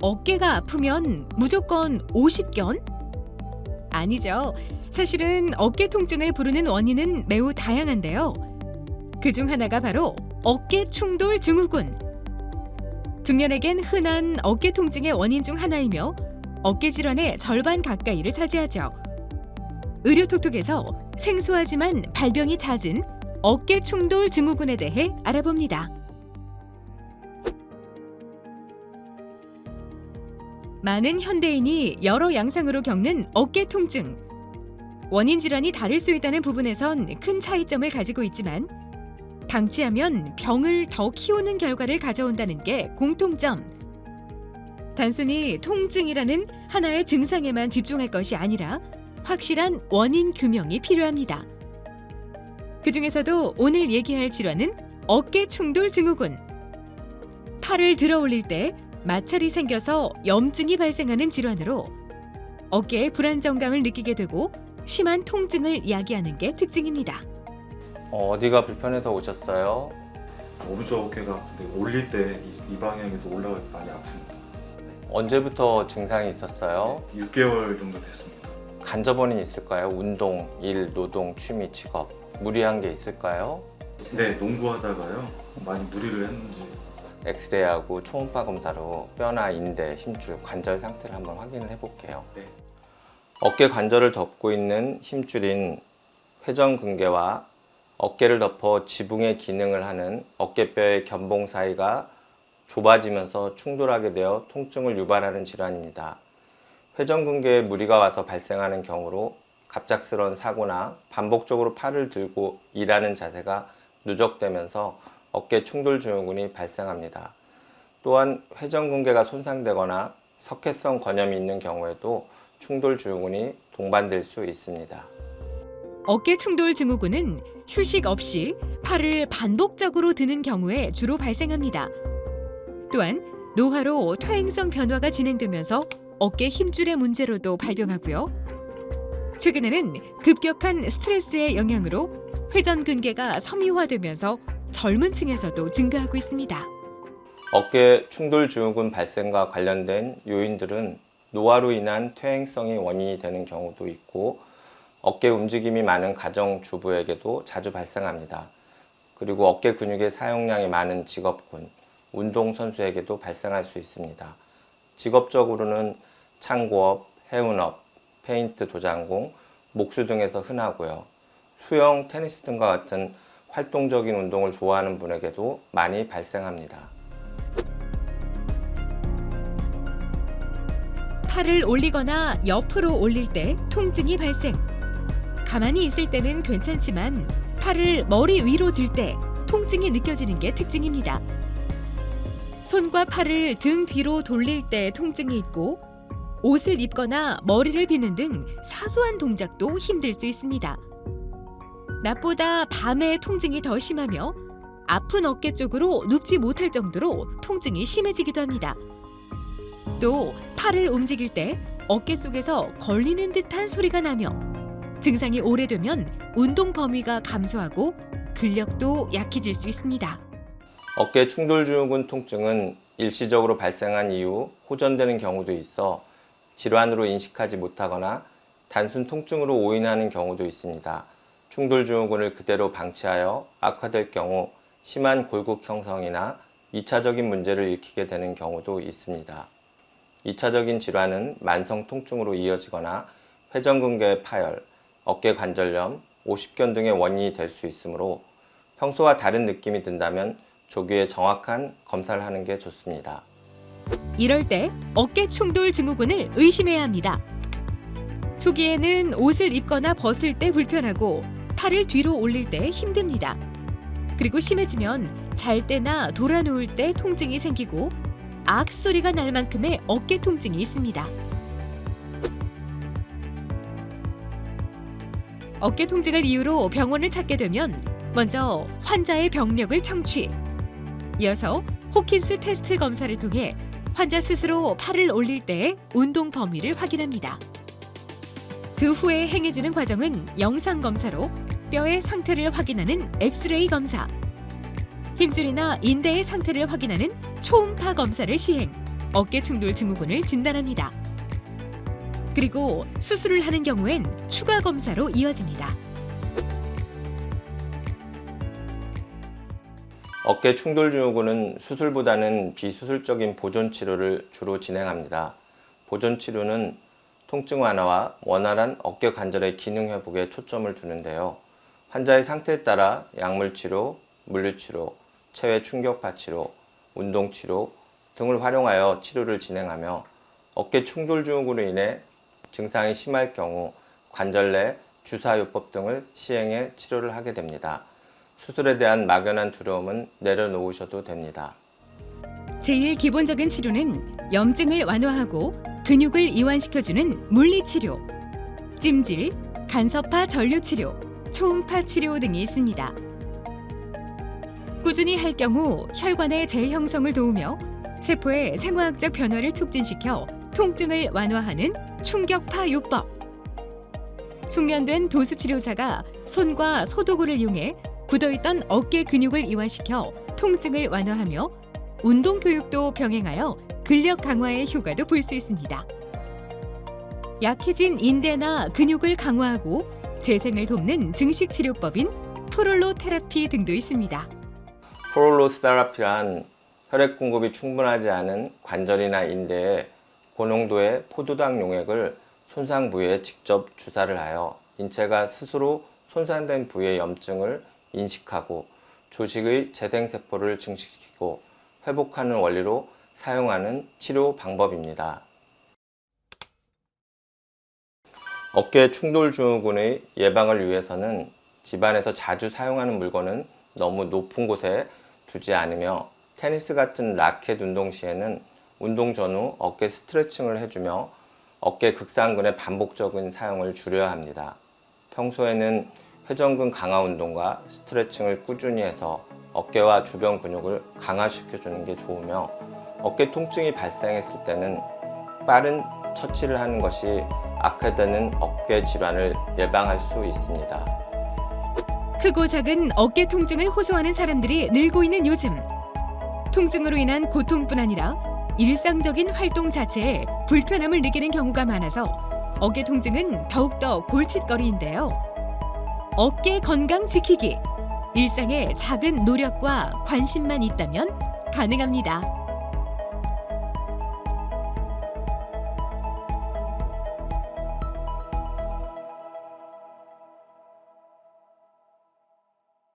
어깨가 아프면 무조건 50견? 아니죠. 사실은 어깨 통증을 부르는 원인은 매우 다양한데요. 그중 하나가 바로 어깨 충돌 증후군. 중년에겐 흔한 어깨 통증의 원인 중 하나이며 어깨 질환의 절반 가까이를 차지하죠. 의료톡톡에서 생소하지만 발병이 잦은 어깨 충돌 증후군에 대해 알아봅니다. 많은 현대인이 여러 양상으로 겪는 어깨 통증. 원인 질환이 다를 수 있다는 부분에선 큰 차이점을 가지고 있지만 방치하면 병을 더 키우는 결과를 가져온다는 게 공통점. 단순히 통증이라는 하나의 증상에만 집중할 것이 아니라 확실한 원인 규명이 필요합니다. 그중에서도 오늘 얘기할 질환은 어깨 충돌 증후군. 팔을 들어 올릴 때 마찰이 생겨서 염증이 발생하는 질환으로 어깨에 불안정감을 느끼게 되고 심한 통증을 야기하는 게 특징입니다. 어디가 불편해서 오셨어요? 오른쪽 어깨가 아픈데 올릴 때 이 방향에서 올라갈 때 많이 아픕니다. 언제부터 증상이 있었어요? 6개월 정도 됐습니다. 간접 원인 있을까요? 운동, 일, 노동, 취미, 직업 무리한 게 있을까요? 네, 농구하다가요. 많이 무리를 했는지. 엑스레이하고 초음파 검사로 뼈나 인대, 힘줄, 관절 상태를 한번 확인을 해볼게요. 네. 어깨 관절을 덮고 있는 힘줄인 회전근개와 어깨를 덮어 지붕의 기능을 하는 어깨뼈의 견봉 사이가 좁아지면서 충돌하게 되어 통증을 유발하는 질환입니다. 회전근개에 무리가 와서 발생하는 경우로 갑작스러운 사고나 반복적으로 팔을 들고 일하는 자세가 누적되면서 어깨 충돌 증후군이 발생합니다. 또한 회전근개가 손상되거나 석회성 건염이 있는 경우에도 충돌 증후군이 동반될 수 있습니다. 어깨 충돌 증후군은 휴식 없이 팔을 반복적으로 드는 경우에 주로 발생합니다. 또한 노화로 퇴행성 변화가 진행되면서 어깨 힘줄의 문제로도 발병하고요. 최근에는 급격한 스트레스의 영향으로 회전근개가 섬유화되면서 젊은 층에서도 증가하고 있습니다. 어깨 충돌 증후군 발생과 관련된 요인들은 노화로 인한 퇴행성이 원인이 되는 경우도 있고 어깨 움직임이 많은 가정주부에게도 자주 발생합니다. 그리고 어깨 근육의 사용량이 많은 직업군, 운동선수에게도 발생할 수 있습니다. 직업적으로는 창고업, 해운업, 페인트 도장공, 목수 등에서 흔하고요. 수영, 테니스 등과 같은 활동적인 운동을 좋아하는 분에게도 많이 발생합니다. 팔을 올리거나 옆으로 올릴 때 통증이 발생. 가만히 있을 때는 괜찮지만 팔을 머리 위로 들 때 통증이 느껴지는 게 특징입니다. 손과 팔을 등 뒤로 돌릴 때 통증이 있고 옷을 입거나 머리를 비는 등 사소한 동작도 힘들 수 있습니다. 낮보다 밤에 통증이 더 심하며 아픈 어깨 쪽으로 눕지 못할 정도로 통증이 심해지기도 합니다. 또 팔을 움직일 때 어깨 속에서 걸리는 듯한 소리가 나며 증상이 오래되면 운동 범위가 감소하고 근력도 약해질 수 있습니다. 어깨 충돌 증후군 통증은 일시적으로 발생한 이후 호전되는 경우도 있어 질환으로 인식하지 못하거나 단순 통증으로 오인하는 경우도 있습니다. 충돌 증후군을 그대로 방치하여 악화될 경우 심한 골국 형성이나 2차적인 문제를 일으키게 되는 경우도 있습니다. 2차적인 질환은 만성 통증으로 이어지거나 회전근개 파열, 어깨 관절염, 오십견 등의 원인이 될 수 있으므로 평소와 다른 느낌이 든다면 조기에 정확한 검사를 하는 게 좋습니다. 이럴 때 어깨 충돌 증후군을 의심해야 합니다. 초기에는 옷을 입거나 벗을 때 불편하고 팔을 뒤로 올릴 때 힘듭니다. 그리고 심해지면 잘 때나 돌아 누울 때 통증이 생기고 악 소리가 날 만큼의 어깨 통증이 있습니다. 어깨 통증을 이유로 병원을 찾게 되면 먼저 환자의 병력을 청취, 이어서 호킨스 테스트 검사를 통해 환자 스스로 팔을 올릴 때의 운동 범위를 확인합니다. 그 후에 행해지는 과정은 영상 검사로 뼈의 상태를 확인하는 엑스레이 검사, 힘줄이나 인대의 상태를 확인하는 초음파 검사를 시행, 어깨 충돌 증후군을 진단합니다. 그리고 수술을 하는 경우엔 추가 검사로 이어집니다. 어깨 충돌 증후군은 수술보다는 비수술적인 보존 치료를 주로 진행합니다. 보존 치료는 통증 완화와 원활한 어깨 관절의 기능 회복에 초점을 두는데요. 환자의 상태에 따라 약물 치료, 물리 치료, 체외 충격파 치료, 운동 치료 등을 활용하여 치료를 진행하며 어깨 충돌 증후군으로 인해 증상이 심할 경우 관절 내 주사요법 등을 시행해 치료를 하게 됩니다. 수술에 대한 막연한 두려움은 내려놓으셔도 됩니다. 제일 기본적인 치료는 염증을 완화하고 근육을 이완시켜주는 물리치료, 찜질, 간섭파 전류치료, 초음파 치료 등이 있습니다. 꾸준히 할 경우 혈관의 재형성을 도우며 세포의 생화학적 변화를 촉진시켜 통증을 완화하는 충격파 요법. 숙련된 도수치료사가 손과 소도구를 이용해 굳어있던 어깨 근육을 이완시켜 통증을 완화하며 운동 교육도 병행하여 근력 강화의 효과도 볼 수 있습니다. 약해진 인대나 근육을 강화하고 재생을 돕는 증식 치료법인 프롤로 테라피 등도 있습니다. 프롤로 테라피란 혈액 공급이 충분하지 않은 관절이나 인대에 고농도의 포도당 용액을 손상 부위에 직접 주사를 하여 인체가 스스로 손상된 부위의 염증을 인식하고 조직의 재생세포를 증식시키고 회복하는 원리로 사용하는 치료 방법입니다. 어깨 충돌 증후군의 예방을 위해서는 집안에서 자주 사용하는 물건은 너무 높은 곳에 두지 않으며 테니스 같은 라켓 운동 시에는 운동 전후 어깨 스트레칭을 해주며 어깨 극상근의 반복적인 사용을 줄여야 합니다. 평소에는 회전근 강화 운동과 스트레칭을 꾸준히 해서 어깨와 주변 근육을 강화시켜주는 게 좋으며 어깨 통증이 발생했을 때는 빠른 처치를 하는 것이 악화되는 어깨 질환을 예방할 수 있습니다. 크고 작은 어깨 통증을 호소하는 사람들이 늘고 있는 요즘. 통증으로 인한 고통뿐 아니라 일상적인 활동 자체에 불편함을 느끼는 경우가 많아서 어깨 통증은 더욱더 골칫거리인데요. 어깨 건강 지키기. 일상에 작은 노력과 관심만 있다면 가능합니다.